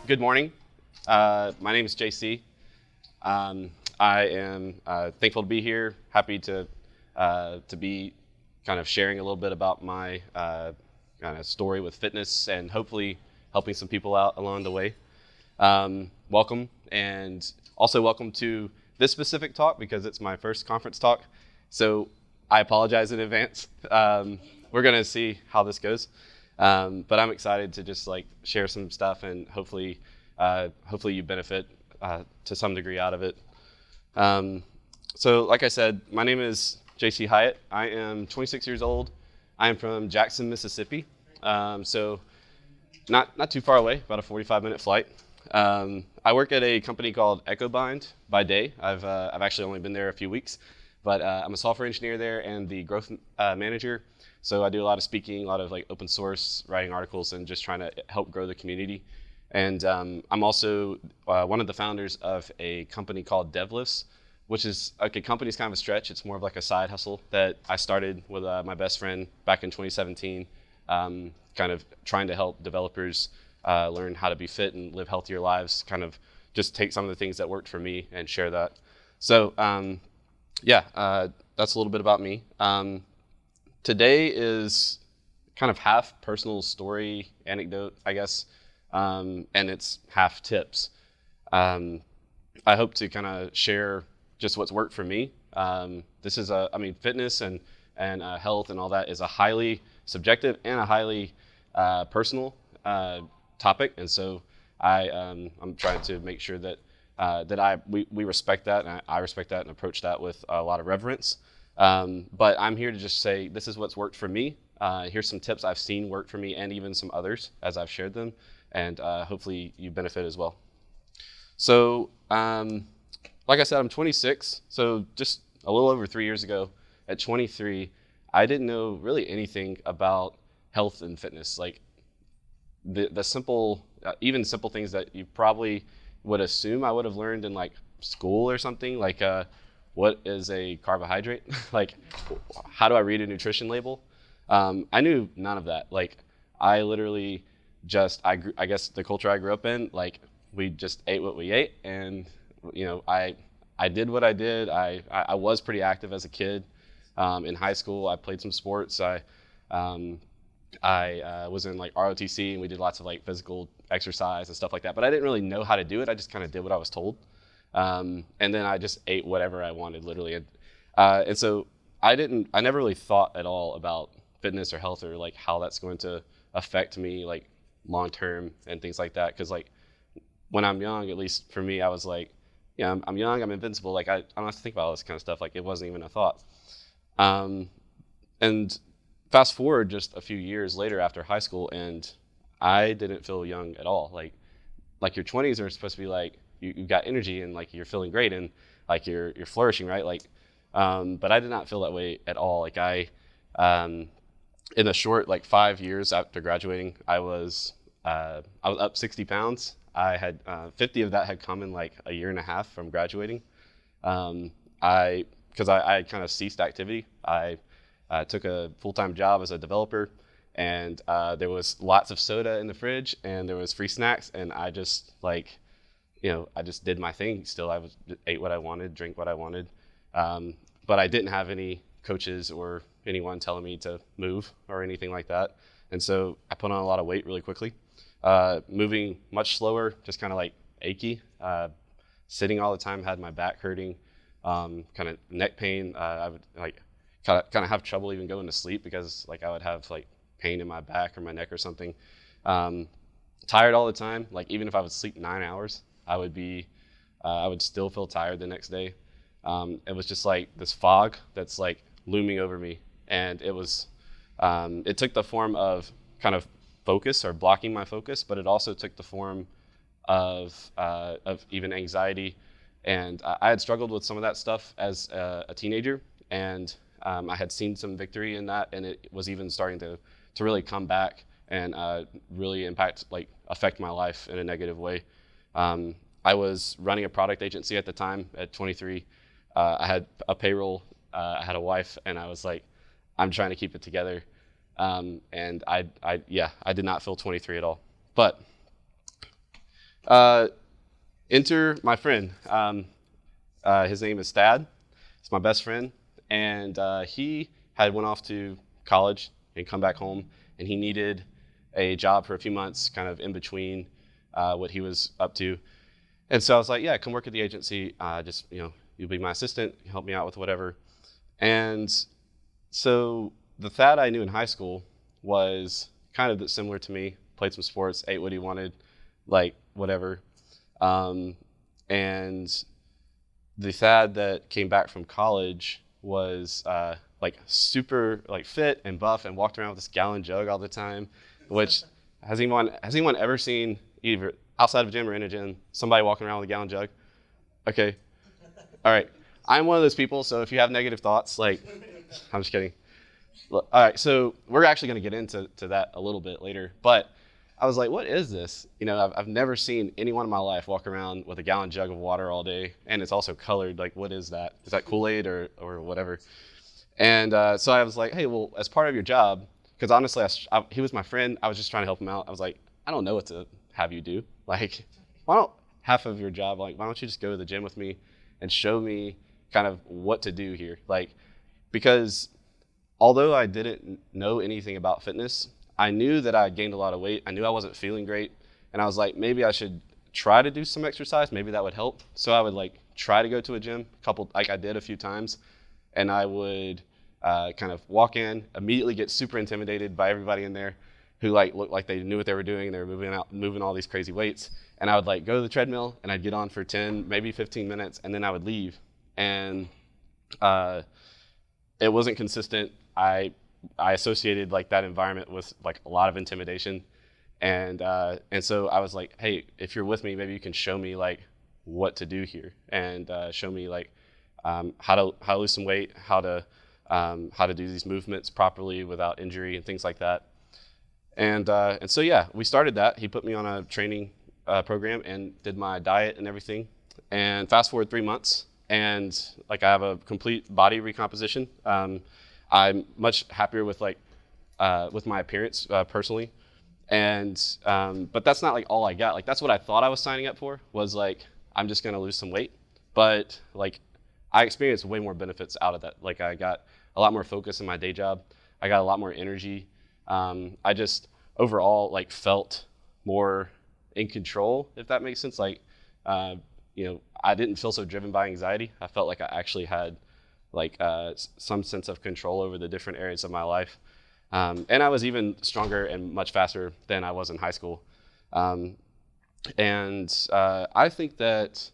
Good morning. My name is JC. I am thankful to be here. Happy to be kind of sharing a little bit about my kind of story with fitness and hopefully helping some people out along the way. Welcome, and also welcome to this specific talk because it's my first conference talk. So I apologize in advance. We're gonna see how this goes. But I'm excited to just like share some stuff and hopefully you benefit to some degree out of it. So like I said, my name is JC Hiatt. I am 26 years old. I am from Jackson, Mississippi. So not too far away, about a 45-minute flight. I work at a company called EchoBind by day. I've actually only been there a few weeks, but I'm a software engineer there and the growth manager. So I do a lot of speaking, a lot of like open source, writing articles, and just trying to help grow the community. And I'm also one of the founders of a company called DevLifts, which is like a company's kind of a stretch. It's more of like a side hustle that I started with my best friend back in 2017, kind of trying to help developers learn how to be fit and live healthier lives, kind of just take some of the things that worked for me and share that. So that's a little bit about me. Today is kind of half personal story anecdote, I guess, and it's half tips. I hope to kind of share just what's worked for me. This is fitness and health and all that is a highly subjective and a highly personal topic, and so I'm trying to make sure that we respect that, and I respect that and approach that with a lot of reverence. But I'm here to just say this is what's worked for me. Here's some tips I've seen work for me and even some others as I've shared them, and hopefully you benefit as well. So like I said, I'm 26, so just a little over 3 years ago at 23, I didn't know really anything about health and fitness. Like the simple, even simple things that you probably would assume I would have learned in like school or something, like what is a carbohydrate? Like, how do I read a nutrition label? I knew none of that. Like, I literally I guess the culture I grew up in, like, we just ate what we ate, and you know, I did what I did. I was pretty active as a kid. In high school, I played some sports. I was in like ROTC, and we did lots of like physical exercise and stuff like that. But I didn't really know how to do it. I just kind of did what I was told. And then I just ate whatever I wanted, literally. And so I never really thought at all about fitness or health or like how that's going to affect me like long term and things like that. Because like when I'm young, at least for me, I was like, yeah, I'm young, I'm invincible. Like I don't have to think about all this kind of stuff. Like it wasn't even a thought. And fast forward just a few years later after high school, and I didn't feel young at all. Like your 20s are supposed to be like, you've got energy and like you're feeling great and like you're flourishing, right? Like, but I did not feel that way at all. Like in a short like 5 years after graduating, I was up 60 pounds. I had 50 of that had come in like a year and a half from graduating. Because I kind of ceased activity. I took a full-time job as a developer, and there was lots of soda in the fridge and there was free snacks, and I just like, I just did my thing. Still, ate what I wanted, drank what I wanted, but I didn't have any coaches or anyone telling me to move or anything like that. And so I put on a lot of weight really quickly, moving much slower, just kind of like achy, sitting all the time, had my back hurting, kind of neck pain. I would like kind of have trouble even going to sleep because like I would have like pain in my back or my neck or something. Tired all the time. Like even if I would sleep 9 hours, I would still feel tired the next day. It was just like this fog that's like looming over me, and it took the form of kind of focus or blocking my focus, but it also took the form of even anxiety. And I had struggled with some of that stuff as a teenager, and I had seen some victory in that, and it was even starting to really come back and really affect my life in a negative way. I was running a product agency at the time at 23. I had a payroll, I had a wife, and I was like, I'm trying to keep it together. And I did not feel 23 at all. But Uh, enter my friend. His name is Thad. He's my best friend, and he had went off to college and come back home, and he needed a job for a few months, kind of in between what he was up to. And so I was like, yeah, come work at the agency. Just, you'll be my assistant, help me out with whatever. And so the Thad I knew in high school was kind of similar to me, played some sports, ate what he wanted, like whatever. And the Thad that came back from college was like super like fit and buff and walked around with this gallon jug all the time, which has anyone ever seen, either outside of a gym or in a gym, somebody walking around with a gallon jug? Okay. All right. I'm one of those people, so if you have negative thoughts, like, I'm just kidding. All right, so we're actually going to get into that a little bit later, but I was like, what is this? I've never seen anyone in my life walk around with a gallon jug of water all day, and it's also colored. Like, what is that? Is that Kool-Aid or whatever? And so I was like, hey, well, as part of your job, because honestly, he was my friend. I was just trying to help him out. I was like, I don't know what to have you do. Like, why don't half of your job, like, why don't you just go to the gym with me and show me kind of what to do here? Like, because although I didn't know anything about fitness, I knew that I gained a lot of weight. I knew I wasn't feeling great. And I was like, maybe I should try to do some exercise. Maybe that would help. So I would like try to go to a gym, like I did a few times. And I would kind of walk in, immediately get super intimidated by everybody in there who like looked like they knew what they were doing. They were moving all these crazy weights. And I would like go to the treadmill and I'd get on for 10, maybe 15 minutes, and then I would leave. And it wasn't consistent. I associated like that environment with like a lot of intimidation, and so I was like, hey, if you're with me, maybe you can show me like what to do here, and show me like how to lose some weight, how to do these movements properly without injury and things like that. And so yeah, we started that. He put me on a training program and did my diet and everything. And fast forward 3 months, and like I have a complete body recomposition. I'm much happier with with my appearance personally, and but that's not like all I got. Like that's what I thought I was signing up for, was like I'm just gonna lose some weight, but like I experienced way more benefits out of that. Like I got a lot more focus in my day job. I got a lot more energy. I just overall like felt more in control, if that makes sense. Like I didn't feel so driven by anxiety. I felt like I actually had like some sense of control over the different areas of my life. And I was even stronger and much faster than I was in high school. And I think that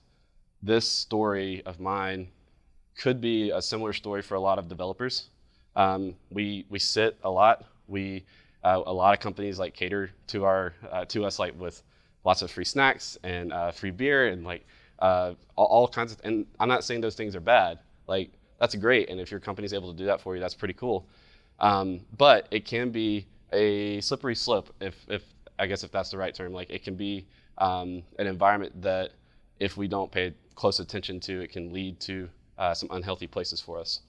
this story of mine could be a similar story for a lot of developers. We sit a lot. A lot of companies like cater to us like with lots of free snacks and free beer and like all kinds of. And I'm not saying those things are bad. Like that's great, and if your company's able to do that for you, that's pretty cool. But it can be a slippery slope, if I guess if that's the right term. Like it can be an environment that if we don't pay close attention to, it can lead to some unhealthy places for us.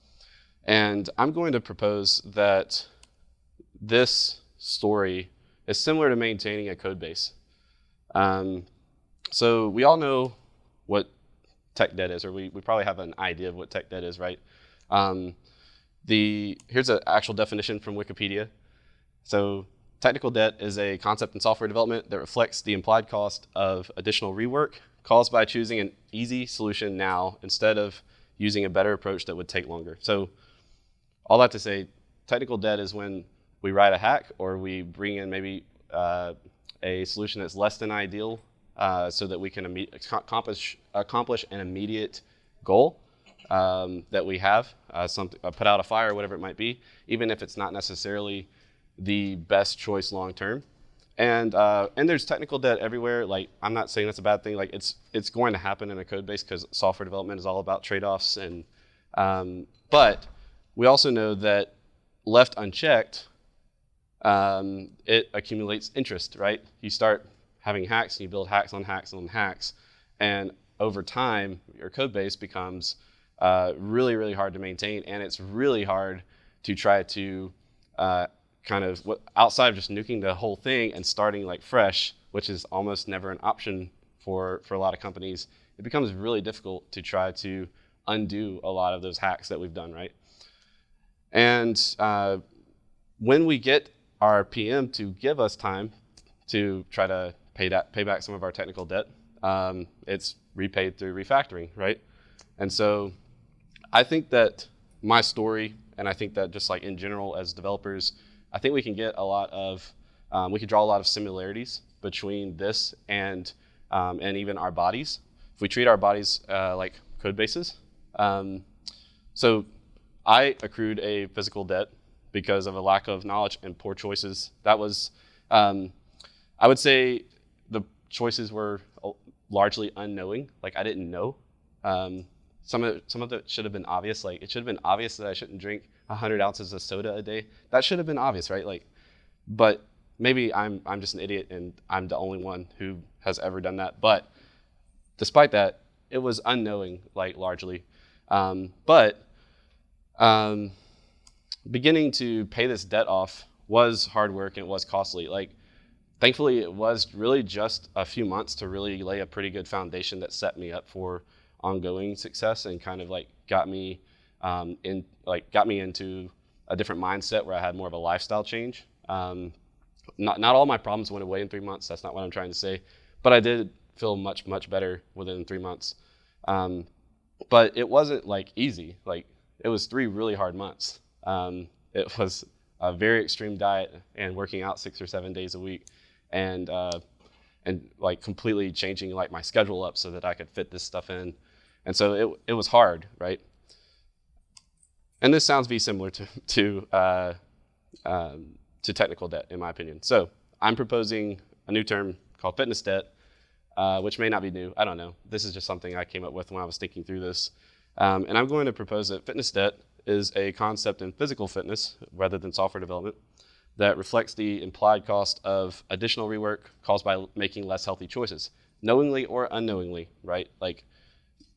And I'm going to propose that this story is similar to maintaining a code base. So we all know what tech debt is, or we probably have an idea of what tech debt is, right? Here's an actual definition from Wikipedia. So technical debt is a concept in software development that reflects the implied cost of additional rework caused by choosing an easy solution now instead of using a better approach that would take longer. So all that to say, technical debt is when we write a hack or we bring in maybe a solution that's less than ideal so that we can accomplish an immediate goal that we have, put out a fire, whatever it might be, even if it's not necessarily the best choice long term. And there's technical debt everywhere. Like I'm not saying that's a bad thing. Like it's going to happen in a code base because software development is all about trade-offs. And but we also know that left unchecked, it accumulates interest, right? You start having hacks and you build hacks on hacks on hacks, and over time your code base becomes really, really hard to maintain, and it's really hard to try to outside of just nuking the whole thing and starting like fresh, which is almost never an option for a lot of companies, it becomes really difficult to try to undo a lot of those hacks that we've done, right? And when we get our PM to give us time to try to pay back some of our technical debt, it's repaid through refactoring, right? And so I think that my story, and I think that just like in general as developers, I think we can get a lot of, we can draw a lot of similarities between this and even our bodies. If we treat our bodies like code bases. So I accrued a physical debt because of a lack of knowledge and poor choices. That was, I would say the choices were largely unknowing. Like I didn't know. Some of it should have been obvious. Like it should have been obvious that I shouldn't drink 100 ounces of soda a day. That should have been obvious, right? Like, but maybe I'm just an idiot and I'm the only one who has ever done that. But despite that, it was unknowing, like largely. Beginning to pay this debt off was hard work and it was costly. Like, thankfully, it was really just a few months to really lay a pretty good foundation that set me up for ongoing success and kind of like got me into a different mindset where I had more of a lifestyle change. Not all my problems went away in 3 months. That's not what I'm trying to say, but I did feel much better within 3 months. But it wasn't like easy. Like it was 3 really hard months. It was a very extreme diet and working out 6 or 7 days a week, and like completely changing like my schedule up so that I could fit this stuff in. And so it was hard, right? And this sounds very similar to technical debt, in my opinion. So I'm proposing a new term called fitness debt, which may not be new. I don't know. This is just something I came up with when I was thinking through this. And I'm going to propose that fitness debt is a concept in physical fitness rather than software development that reflects the implied cost of additional rework caused by making less healthy choices, knowingly or unknowingly, right? Like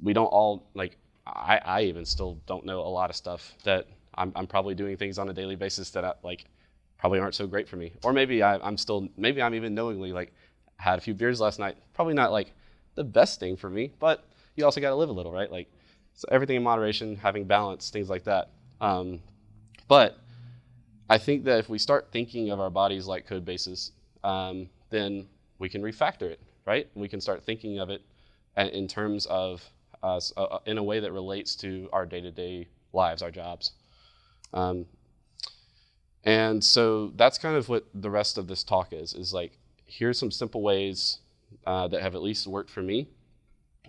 we don't all, like I even still don't know a lot of stuff that I'm probably doing things on a daily basis that probably aren't so great for me. Or maybe I'm even knowingly like had a few beers last night. Probably not like the best thing for me, but you also got to live a little, right? Like, so everything in moderation, having balance, things like that. But I think that if we start thinking of our bodies like code bases, then we can refactor it, right? And we can start thinking of it in terms of in a way that relates to our day-to-day lives, our jobs. And so that's kind of what the rest of this talk is like, here's some simple ways that have at least worked for me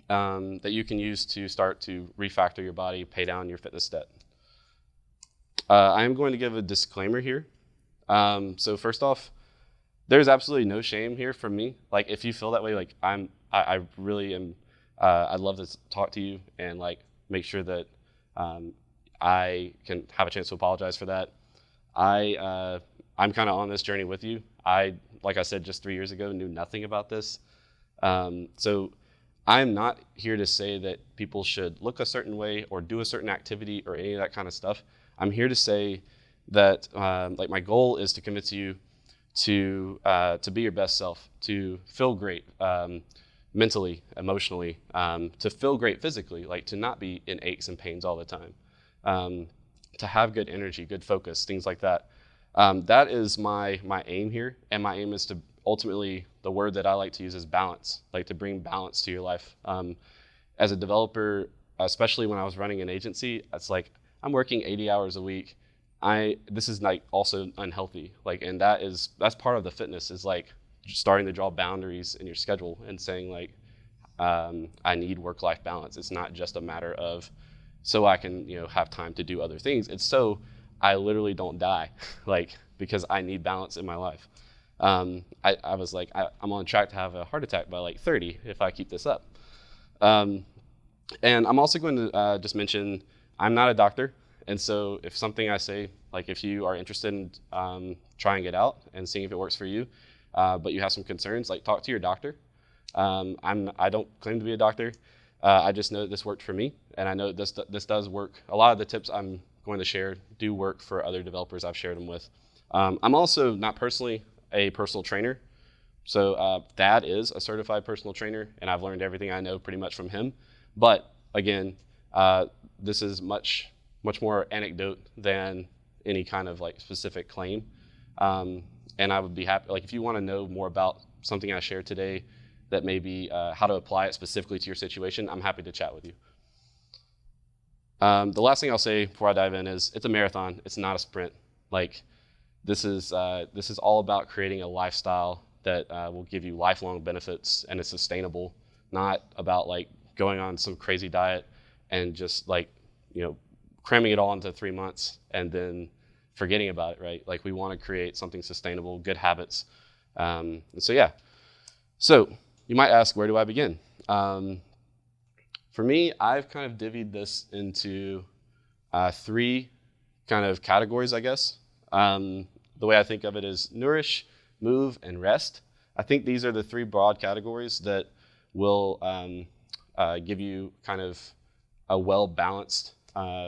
that you can use to start to refactor your body, pay down your fitness debt. I am going to give a disclaimer here. So first off, there's absolutely no shame here from me. Like if you feel that way, like I really am, I'd love to talk to you and like make sure that I can have a chance to apologize for that. I'm kind of on this journey with you. Like I said, just 3 years ago, knew nothing about this. So I'm not here to say that people should look a certain way or do a certain activity or any of that kind of stuff. I'm here to say that like my goal is to convince you to be your best self, to feel great mentally, emotionally, to feel great physically, like to not be in aches and pains all the time, to have good energy, good focus, things like that. That is my aim here, and my aim is to ultimately, the word that I like to use is balance, like to bring balance to your life. As a developer, especially when I was running an agency, it's like I'm working 80 hours a week. This is like also unhealthy, like, and that's part of the fitness is like starting to draw boundaries in your schedule and saying like, I need work-life balance. It's not just a matter of so I can have time to do other things. It's so I literally don't die, like because I need balance in my life. I was like, I'm on track to have a heart attack by like 30 if I keep this up. And I'm also going to just mention I'm not a doctor. And so if something I say, like if you are interested in trying it out and seeing if it works for you, but you have some concerns, like talk to your doctor. I don't claim to be a doctor. I just know that this worked for me. And I know this does work. A lot of the tips I'm going to share do work for other developers I've shared them with. I'm also not personally a personal trainer, So Thad is a certified personal trainer, and I've learned everything I know pretty much from him. But again, this is much more anecdote than any kind of like specific claim. And I would be happy, like if you want to know more about something I shared today that may be how to apply it specifically to your situation, I'm happy to chat with you. The last thing I'll say before I dive in is it's a marathon. It's not a sprint. Like this is all about creating a lifestyle that will give you lifelong benefits and is sustainable, not about like going on some crazy diet and just like, cramming it all into 3 months and then forgetting about it, right? Like we want to create something sustainable, good habits. And so, yeah. So you might ask, where do I begin? For me, I've kind of divvied this into 3 kind of categories, I guess. The way I think of it is nourish, move, and rest. I think these are the 3 broad categories that will give you kind of a well-balanced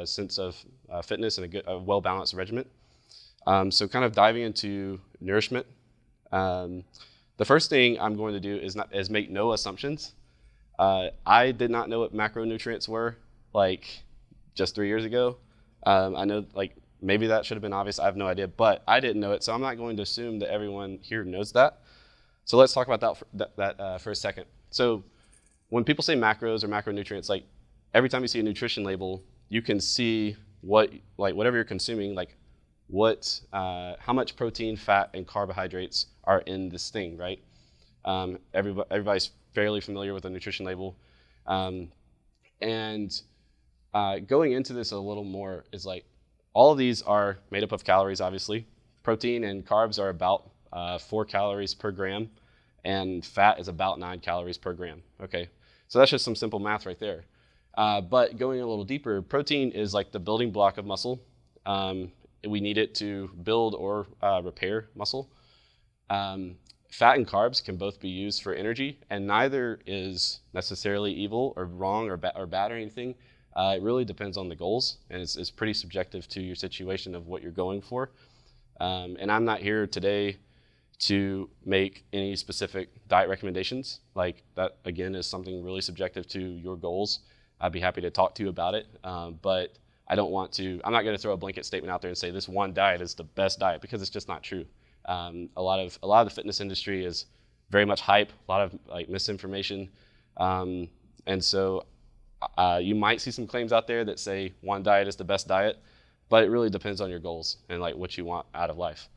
sense of fitness and a well-balanced regimen. So kind of diving into nourishment. The first thing I'm going to do is make no assumptions. I did not know what macronutrients were like just 3 years ago. I know like maybe that should have been obvious. I have no idea, but I didn't know it, so I'm not going to assume that everyone here knows that. So let's talk about that for a second. So when people say macros or macronutrients, like every time you see a nutrition label, you can see whatever you're consuming, like how much protein, fat, and carbohydrates are in this thing, right? Everybody's fairly familiar with a nutrition label. And going into this a little more is like, all of these are made up of calories, obviously. Protein and carbs are about 4 calories per gram, and fat is about 9 calories per gram, okay? So that's just some simple math right there. But going a little deeper, protein is like the building block of muscle. We need it to build or repair muscle. Fat and carbs can both be used for energy, and neither is necessarily evil or wrong or bad or anything. It really depends on the goals, and it's pretty subjective to your situation of what you're going for. And I'm not here today to make any specific diet recommendations. Like that, again, is something really subjective to your goals. I'd be happy to talk to you about it, but I'm not going to throw a blanket statement out there and say this one diet is the best diet, because it's just not true. A lot of the fitness industry is very much hype, a lot of like misinformation, and so you might see some claims out there that say one diet is the best diet, but it really depends on your goals and like what you want out of life.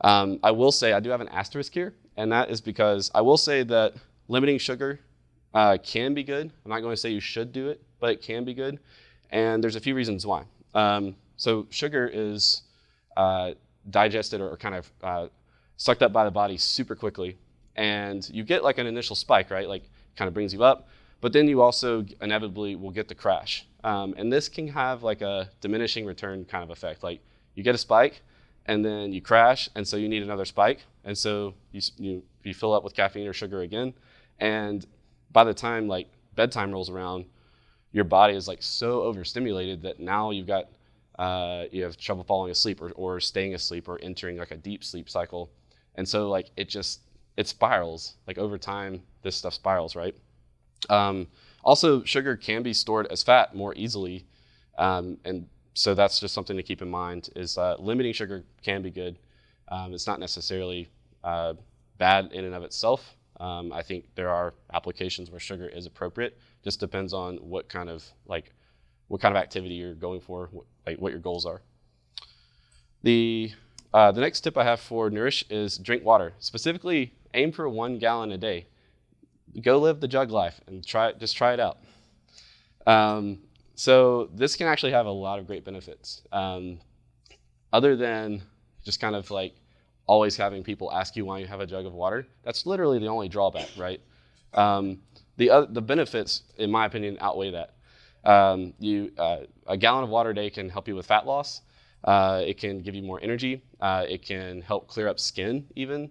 I will say I do have an asterisk here, and that is because I will say that limiting sugar can be good. I'm not going to say you should do it, but it can be good, and there's a few reasons why. So sugar is digested or kind of sucked up by the body super quickly, and you get like an initial spike, right? Like kind of brings you up, but then you also inevitably will get the crash. And this can have like a diminishing return kind of effect. Like you get a spike and then you crash, and so you need another spike, and so you fill up with caffeine or sugar again, and by the time like bedtime rolls around, your body is like so overstimulated that now you have trouble falling asleep or staying asleep or entering like a deep sleep cycle. And so like it spirals. Like over time, this stuff spirals, right? Also, sugar can be stored as fat more easily. And so that's just something to keep in mind is limiting sugar can be good. It's not necessarily bad in and of itself. I think there are applications where sugar is appropriate. Just depends on what kind of activity you're going for, what your goals are. The next tip I have for Nourish is drink water. Specifically, aim for 1 gallon a day. Go live the jug life and just try it out. So this can actually have a lot of great benefits. Other than just kind of like always having people ask you why you have a jug of water, that's literally the only drawback, right? The benefits, in my opinion, outweigh that. A gallon of water a day can help you with fat loss. It can give you more energy. It can help clear up skin even,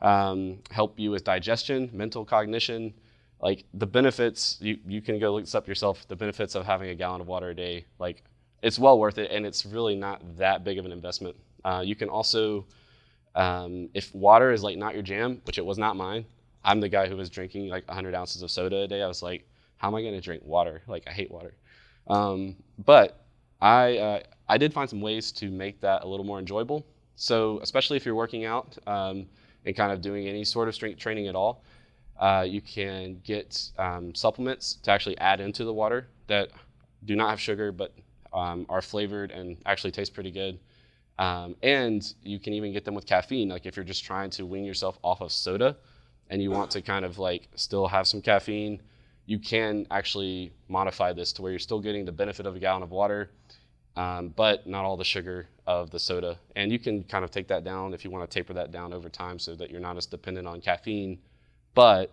help you with digestion, mental cognition. Like the benefits, you can go look this up yourself, the benefits of having a gallon of water a day, like it's well worth it, and it's really not that big of an investment. You can also If water is like not your jam, which it was not mine, I'm the guy who was drinking like 100 ounces of soda a day. I was like, how am I going to drink water? Like, I hate water. But I did find some ways to make that a little more enjoyable. So especially if you're working out and kind of doing any sort of strength training at all, you can get supplements to actually add into the water that do not have sugar, but are flavored and actually taste pretty good. And you can even get them with caffeine. Like if you're just trying to wean yourself off of soda and you want to kind of like still have some caffeine, you can actually modify this to where you're still getting the benefit of a gallon of water, but not all the sugar of the soda. And you can kind of take that down if you want to taper that down over time so that you're not as dependent on caffeine. But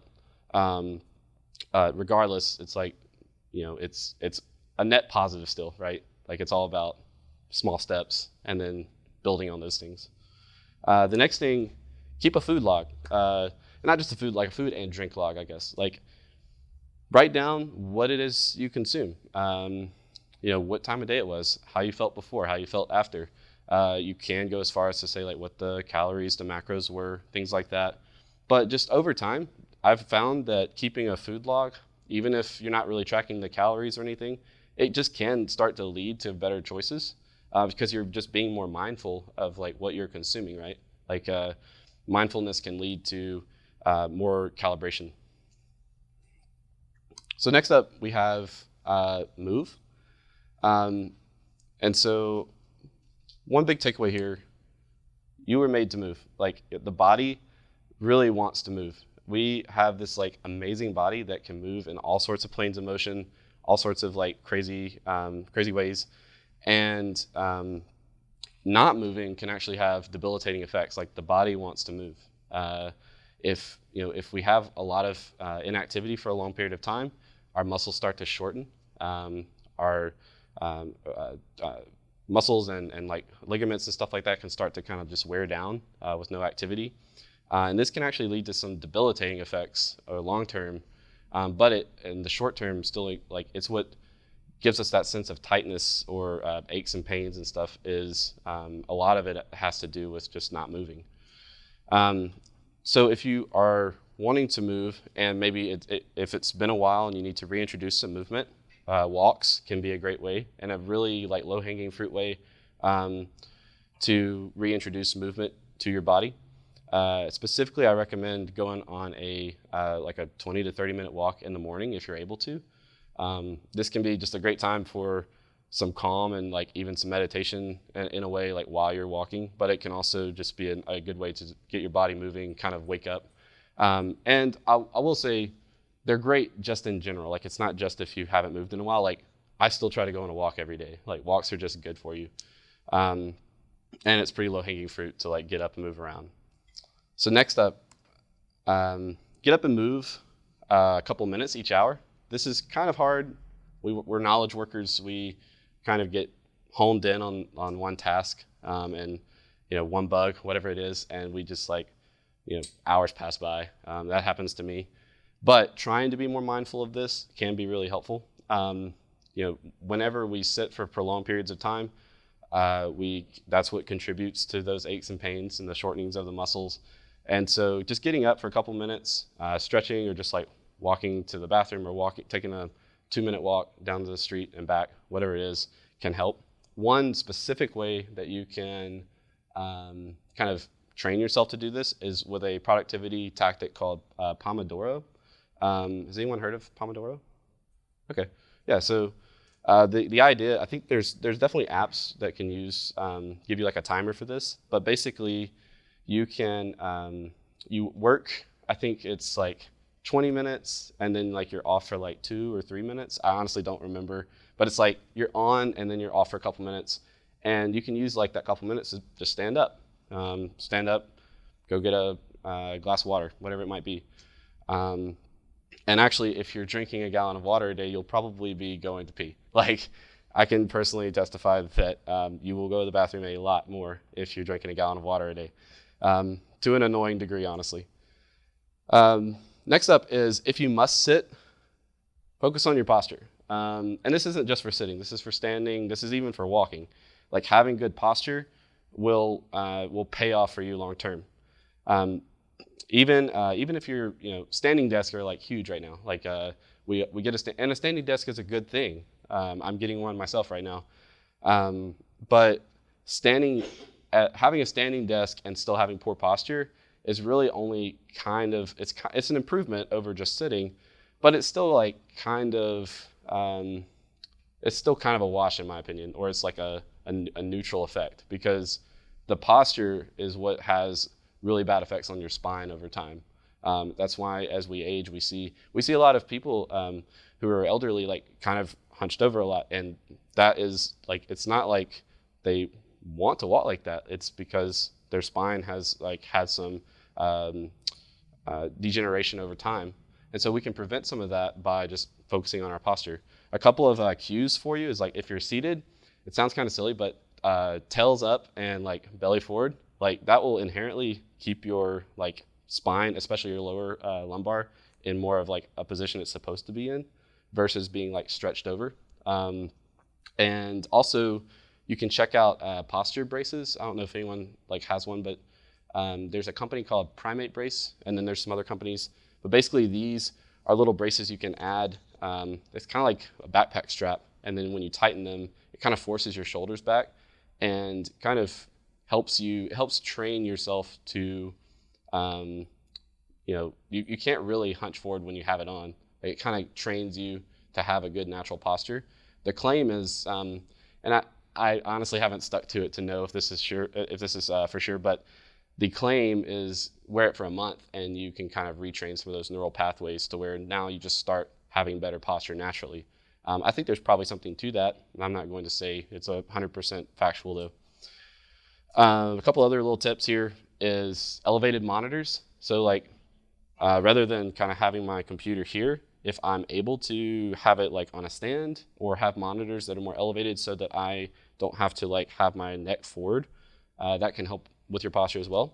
regardless, it's like, it's a net positive still, right? Like it's all about small steps and then building on those things. The next thing, keep a food log. Not just a food, like a food and drink log, I guess. Like write down what it is you consume. What time of day it was, how you felt before, how you felt after. You can go as far as to say like what the calories, the macros were, things like that. But just over time, I've found that keeping a food log, even if you're not really tracking the calories or anything, it just can start to lead to better choices because you're just being more mindful of like what you're consuming, right? Like mindfulness can lead to more calibration. So next up, we have move. And so one big takeaway here, you were made to move. Like the body really wants to move. We have this like amazing body that can move in all sorts of planes of motion, all sorts of like crazy ways. And not moving can actually have debilitating effects. Like the body wants to move. If we have a lot of inactivity for a long period of time, our muscles start to shorten. Our muscles and like ligaments and stuff like that can start to kind of just wear down with no activity. And this can actually lead to some debilitating effects long term. But in the short term, still like it's what gives us that sense of tightness or aches and pains and stuff is a lot of it has to do with just not moving. So if you are wanting to move and maybe if it's been a while and you need to reintroduce some movement, walks can be a great way and a really like low-hanging fruit way to reintroduce movement to your body. Specifically, I recommend going on a 20 to 30 minute walk in the morning if you're able to. This can be just a great time for some calm and like even some meditation in a way like while you're walking, but it can also just be a good way to get your body moving, kind of wake up. And I will say they're great just in general. Like it's not just if you haven't moved in a while. Like I still try to go on a walk every day. Like walks are just good for you. And it's pretty low hanging fruit to like get up and move around. So next up, get up and move a couple minutes each hour. This is kind of hard. We're knowledge workers. We kind of get honed in on one task and one bug, whatever it is, and we just like hours pass by. That happens to me. But trying to be more mindful of this can be really helpful. Whenever we sit for prolonged periods of time, that's what contributes to those aches and pains and the shortenings of the muscles. And so just getting up for a couple minutes, stretching or just like walking to the bathroom or taking a 2-minute walk down to the street and back, whatever it is, can help. One specific way that you can kind of train yourself to do this is with a productivity tactic called Pomodoro. Has anyone heard of Pomodoro? Okay, yeah, so the idea, I think there's definitely apps that can give you like a timer for this, but basically you can, you work, I think it's like 20 minutes and then like you're off for like 2 or 3 minutes. I honestly don't remember, but it's like you're on and then you're off for a couple minutes, and you can use like that couple minutes to just stand up, go get a glass of water, whatever it might be. And actually, if you're drinking a gallon of water a day, you'll probably be going to pee. Like, I can personally testify that you will go to the bathroom a lot more if you're drinking a gallon of water a day, to an annoying degree, honestly. Next up is, if you must sit, focus on your posture. And this isn't just for sitting. This is for standing. This is even for walking. Like, having good posture will pay off for you long term. Even if your standing desks are like huge right now, like we get and a standing desk is a good thing. I'm getting one myself right now, but having a standing desk and still having poor posture is really only kind of it's an improvement over just sitting, but it's still like it's still kind of a wash in my opinion, or it's like a neutral effect, because the posture is what has really bad effects on your spine over time. That's why as we age, we see a lot of people who are elderly, like kind of hunched over a lot, and that is like, it's not like they want to walk like that. It's because their spine has like had some degeneration over time, and so we can prevent some of that by just focusing on our posture. A couple of cues for you is like, if you're seated, it sounds kind of silly, but tails up and like belly forward, like that will inherently keep your like spine, especially your lower lumbar, in more of like a position it's supposed to be in versus being like stretched over. And also you can check out posture braces. I don't know if anyone like has one, but there's a company called Primate Brace, and then there's some other companies, but basically these are little braces you can add. It's kind of like a backpack strap, and then when you tighten them, it kind of forces your shoulders back and kind of helps train yourself to, you can't really hunch forward when you have it on. It kind of trains you to have a good natural posture. The claim is, and I honestly haven't stuck to it to know if this is for sure, but the claim is wear it for a month and you can kind of retrain some of those neural pathways to where now you just start having better posture naturally. I think there's probably something to that. I'm not going to say it's 100% factual though. A couple other little tips here is elevated monitors. So like rather than kind of having my computer here, if I'm able to have it like on a stand or have monitors that are more elevated so that I don't have to like have my neck forward, that can help with your posture as well.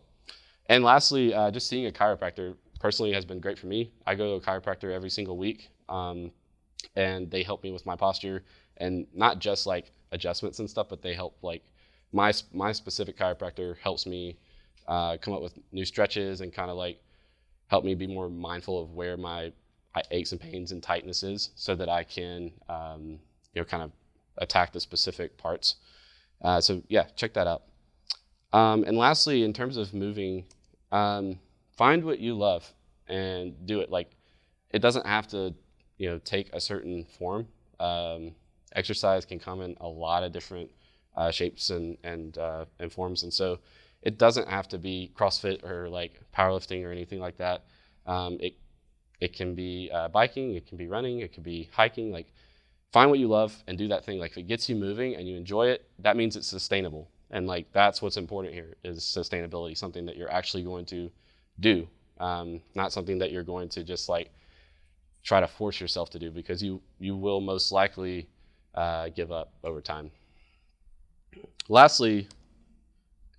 And lastly, just seeing a chiropractor personally has been great for me. I go to a chiropractor every single week, and they help me with my posture, and not just like adjustments and stuff, but they help like my specific chiropractor helps me come up with new stretches and kind of like help me be more mindful of where my aches and pains and tightness is, so that I can kind of attack the specific parts. So yeah, check that out. And lastly, in terms of moving, find what you love and do it. Like, it doesn't have to take a certain form. Exercise can come in a lot of different shapes and forms, and so it doesn't have to be CrossFit or like powerlifting or anything like that. It can be biking, it can be running, it can be hiking. Like, find what you love and do that thing. Like, if it gets you moving and you enjoy it, that means it's sustainable. And like, that's what's important here, is sustainability, something that you're actually going to do, not something that you're going to just like try to force yourself to do, because you will most likely give up over time. Lastly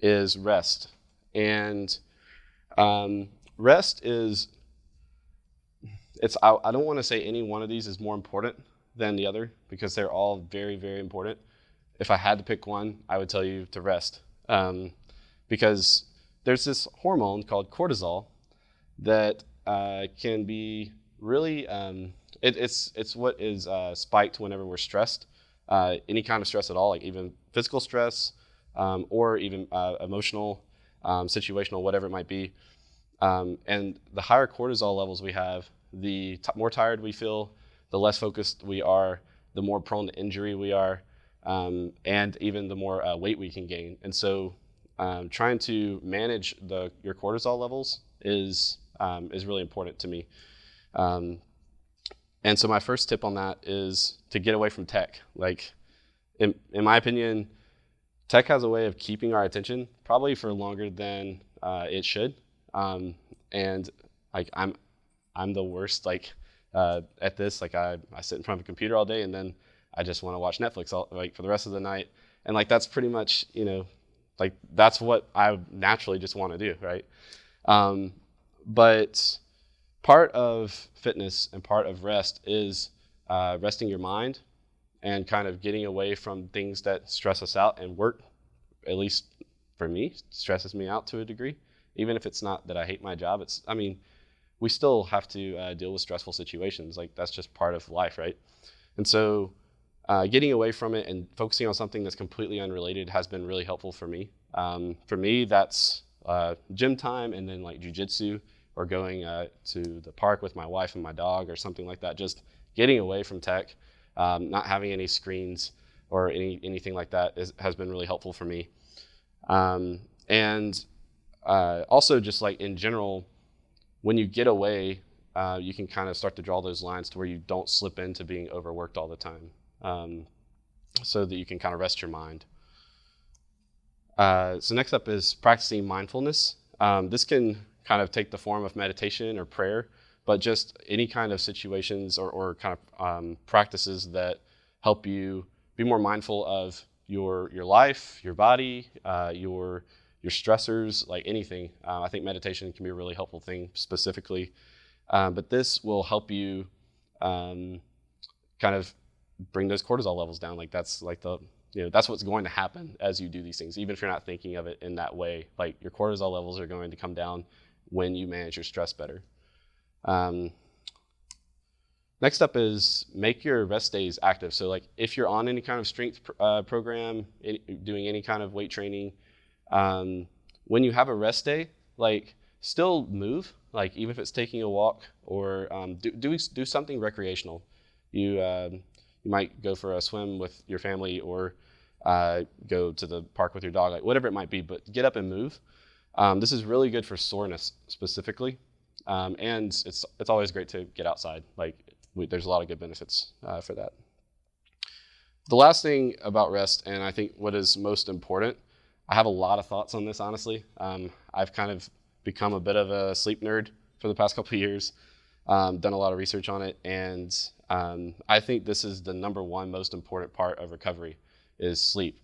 is rest. And rest is, I don't want to say any one of these is more important than the other, because they're all very, very important. If I had to pick one, I would tell you to rest, because there's this hormone called cortisol that can be really, it's what is spiked whenever we're stressed, any kind of stress at all, like even physical stress, or even emotional, situational, whatever it might be. And the higher cortisol levels we have, the more tired we feel, the less focused we are, the more prone to injury we are, and even the more weight we can gain. And so trying to manage your cortisol levels is really important to me. And so my first tip on that is to get away from tech. Like, in my opinion, tech has a way of keeping our attention probably for longer than it should. And like, I'm the worst like at this. Like, I sit in front of a computer all day, and then I just want to watch Netflix for the rest of the night. And like, that's pretty much, like, that's what I naturally just want to do, right? But part of fitness and part of rest is resting your mind and kind of getting away from things that stress us out and work, at least for me, stresses me out to a degree. Even if it's not that I hate my job, we still have to deal with stressful situations. Like, that's just part of life, right? And so getting away from it and focusing on something that's completely unrelated has been really helpful for me. For me, that's gym time, and then like jujitsu, or going to the park with my wife and my dog, or something like that. Just getting away from tech, not having any screens or anything like that has been really helpful for me. And also, just like in general, when you get away, you can kind of start to draw those lines to where you don't slip into being overworked all the time, so that you can kind of rest your mind. So next up is practicing mindfulness. This can kind of take the form of meditation or prayer, but just any kind of situations or kind of practices that help you be more mindful of your life, your body, your stressors, like anything. I think meditation can be a really helpful thing specifically, but this will help you kind of bring those cortisol levels down. Like, that's like that's what's going to happen as you do these things, even if you're not thinking of it in that way. Like, your cortisol levels are going to come down when you manage your stress better. Next up is make your rest days active. So like, if you're on any kind of strength program, doing any kind of weight training, when you have a rest day, like, still move, like even if it's taking a walk, or do something recreational. You might go for a swim with your family, or go to the park with your dog, like whatever it might be, but get up and move. This is really good for soreness specifically, and it's always great to get outside. Like, there's a lot of good benefits for that. The last thing about rest, and I think what is most important, I have a lot of thoughts on this, honestly. I've kind of become a bit of a sleep nerd for the past couple of years, done a lot of research on it, and I think this is the number one most important part of recovery, is sleep.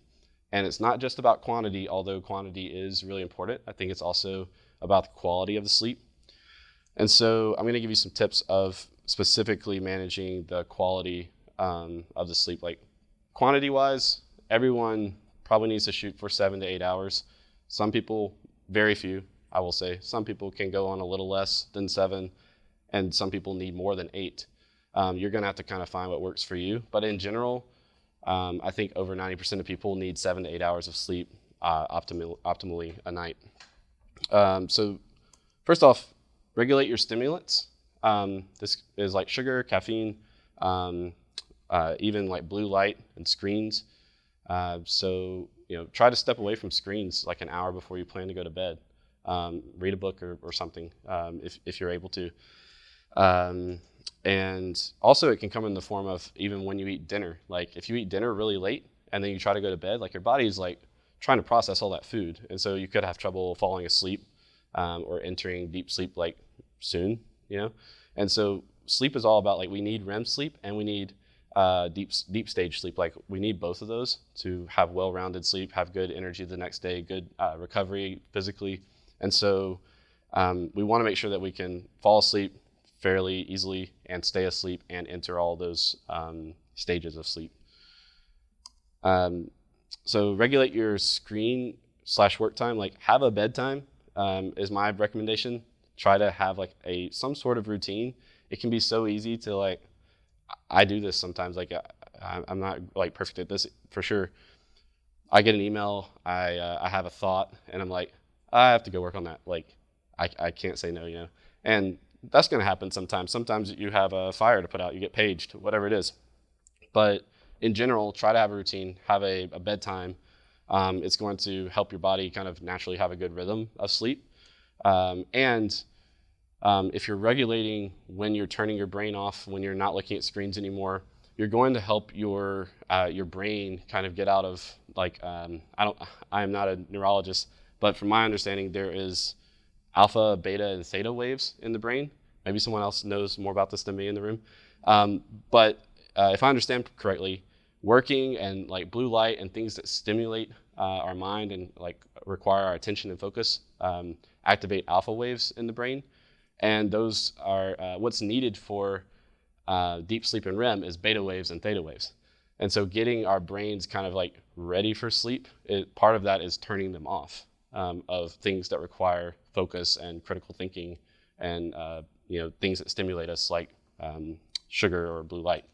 And it's not just about quantity, although quantity is really important. I think it's also about the quality of the sleep. And so I'm going to give you some tips of specifically managing the quality of the sleep. Like, quantity-wise, everyone probably needs to shoot for 7 to 8 hours. Some people, very few, I will say. Some people can go on a little less than 7, and some people need more than 8. You're going to have to kind of find what works for you. But in general, I think over 90% of people need 7 to 8 hours of sleep optimally a night. So first off, regulate your stimulants. This is like sugar, caffeine, even like blue light and screens. So try to step away from screens like an hour before you plan to go to bed. Read a book or something if you're able to. And also, it can come in the form of even when you eat dinner. Like, if you eat dinner really late and then you try to go to bed, like, your body's like trying to process all that food, and so you could have trouble falling asleep or entering deep sleep like soon. And so sleep is all about, like, we need REM sleep and we need deep stage sleep. Like, we need both of those to have well-rounded sleep, have good energy the next day, good recovery physically. And so we want to make sure that we can fall asleep fairly easily and stay asleep and enter all those stages of sleep. So regulate your screen/work time. Like, have a bedtime is my recommendation. Try to have like some sort of routine. It can be so easy to, like, I do this sometimes. Like, I'm not like perfect at this for sure. I get an email, I have a thought, and I'm like, I have to go work on that. Like, I can't say no, and that's going to happen sometimes. Sometimes you have a fire to put out, you get paged, whatever it is. But in general, try to have a routine, have a bedtime. It's going to help your body kind of naturally have a good rhythm of sleep. And if you're regulating when you're turning your brain off, when you're not looking at screens anymore, you're going to help your brain kind of get out of, like, I am not a neurologist, but from my understanding, there is alpha, beta, and theta waves in the brain. Maybe someone else knows more about this than me in the room. But if I understand correctly, working and like blue light and things that stimulate our mind and like require our attention and focus activate alpha waves in the brain. And those are what's needed for deep sleep and REM is beta waves and theta waves. And so getting our brains kind of like ready for sleep, part of that is turning them off. of things that require focus and critical thinking and things that stimulate us like sugar or blue light.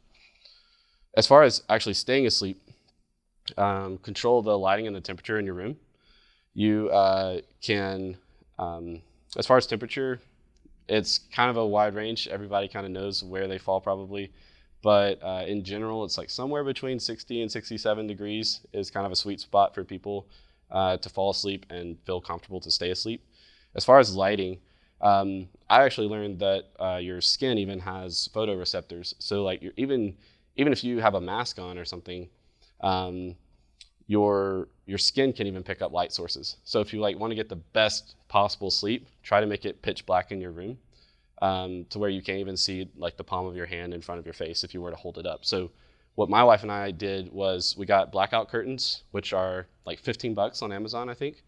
As far as actually staying asleep, control the lighting and the temperature in your room. You can, as far as temperature, it's kind of a wide range. Everybody kind of knows where they fall probably. But in general, it's like somewhere between 60 and 67 degrees is kind of a sweet spot for people to fall asleep and feel comfortable to stay asleep. As far as lighting, I actually learned that your skin even has photoreceptors. So like even if you have a mask on or something, your skin can even pick up light sources. So if you like want to get the best possible sleep, try to make it pitch black in your room to where you can't even see like the palm of your hand in front of your face if you were to hold it up. So what my wife and I did was we got blackout curtains, which are like $15 on Amazon, I think.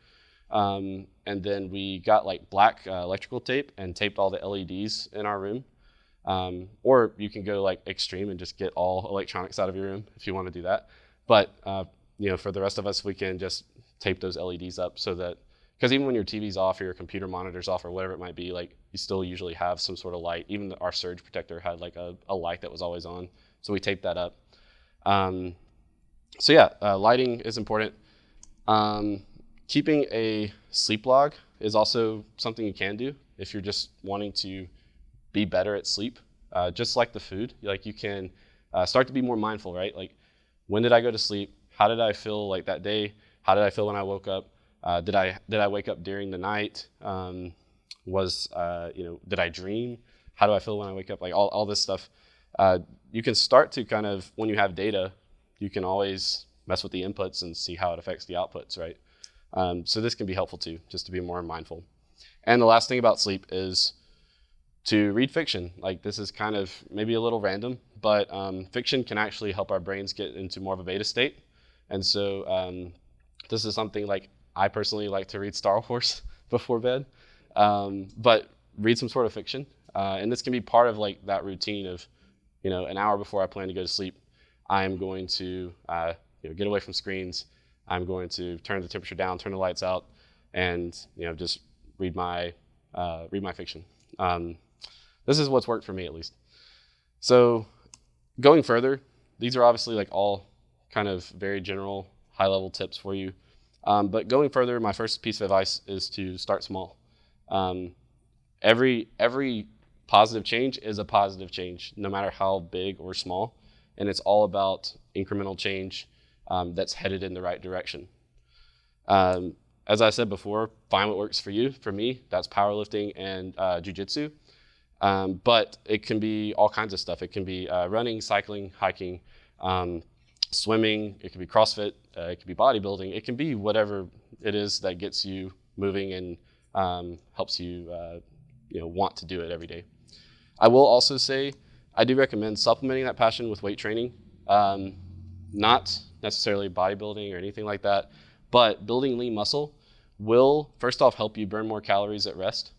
And then we got like black electrical tape and taped all the LEDs in our room. Or you can go like extreme and just get all electronics out of your room if you want to do that. But for the rest of us, we can just tape those LEDs up so that, because even when your TV's off or your computer monitor's off or whatever it might be, like you still usually have some sort of light. Even our surge protector had like a light that was always on. So we taped that up. Lighting is important. Keeping a sleep log is also something you can do if you're just wanting to be better at sleep. Just like the food, like you can start to be more mindful, right? Like, when did I go to sleep? How did I feel like that day? How did I feel when I woke up? Did I wake up during the night? Did I dream? How do I feel when I wake up? Like all this stuff. You can start to kind of, when you have data, you can always mess with the inputs and see how it affects the outputs, right? So this can be helpful too, just to be more mindful. And the last thing about sleep is to read fiction. Like, this is kind of maybe a little random, but fiction can actually help our brains get into more of a beta state. And so this is something like I personally like to read Star Wars before bed, but read some sort of fiction. And this can be part of like that routine of, an hour before I plan to go to sleep, I'm going to get away from screens. I'm going to turn the temperature down, turn the lights out, and just read my fiction. This is what's worked for me, at least. So going further, these are obviously like all kind of very general, high-level tips for you. But going further, my first piece of advice is to start small. Every positive change is a positive change, no matter how big or small. And it's all about incremental change that's headed in the right direction. As I said before, find what works for you. For me, that's powerlifting and jujitsu. But it can be all kinds of stuff. It can be running, cycling, hiking, swimming. It can be CrossFit. It can be bodybuilding. It can be whatever it is that gets you moving and helps you want to do it every day. I will also say I do recommend supplementing that passion with weight training. Not necessarily bodybuilding or anything like that, but building lean muscle will first off help you burn more calories at rest.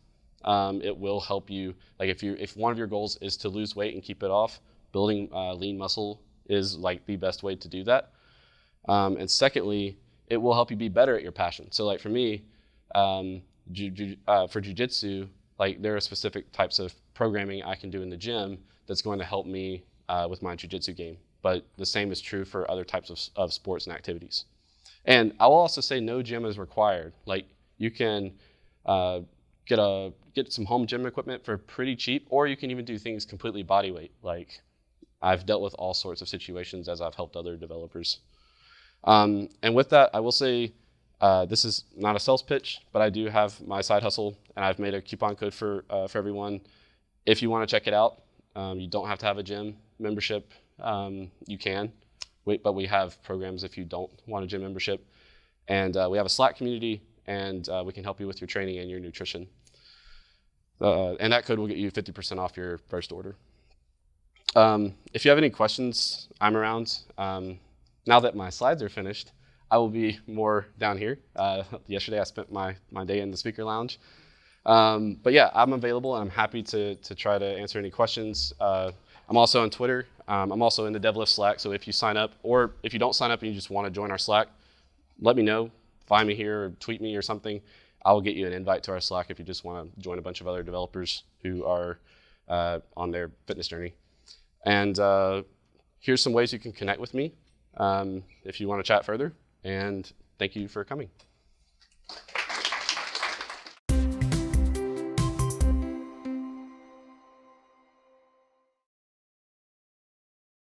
It will help you, like if one of your goals is to lose weight and keep it off, building lean muscle is like the best way to do that. And secondly, it will help you be better at your passion. So like for me, for jujitsu, like there are specific types of programming I can do in the gym that's going to help me with my jujitsu game. But the same is true for other types of sports and activities. And I will also say no gym is required. Like you can get some home gym equipment for pretty cheap, or you can even do things completely body weight. Like I've dealt with all sorts of situations as I've helped other developers. And with that, I will say this is not a sales pitch, but I do have my side hustle, and I've made a coupon code for everyone. If you want to check it out, you don't have to have a gym membership. You can, but we have programs if you don't want a gym membership. And we have a Slack community, and we can help you with your training and your nutrition. And that code will get you 50% off your first order. If you have any questions, I'm around. Now that my slides are finished, I will be more down here. Yesterday I spent my day in the speaker lounge. But yeah, I'm available and I'm happy to try to answer any questions. I'm also on Twitter. I'm also in the DevLifts Slack. So if you sign up, or if you don't sign up and you just want to join our Slack, let me know. find me here or tweet me or something. I will get you an invite to our Slack if you just want to join a bunch of other developers who are on their fitness journey. And here's some ways you can connect with me if you want to chat further. And thank you for coming.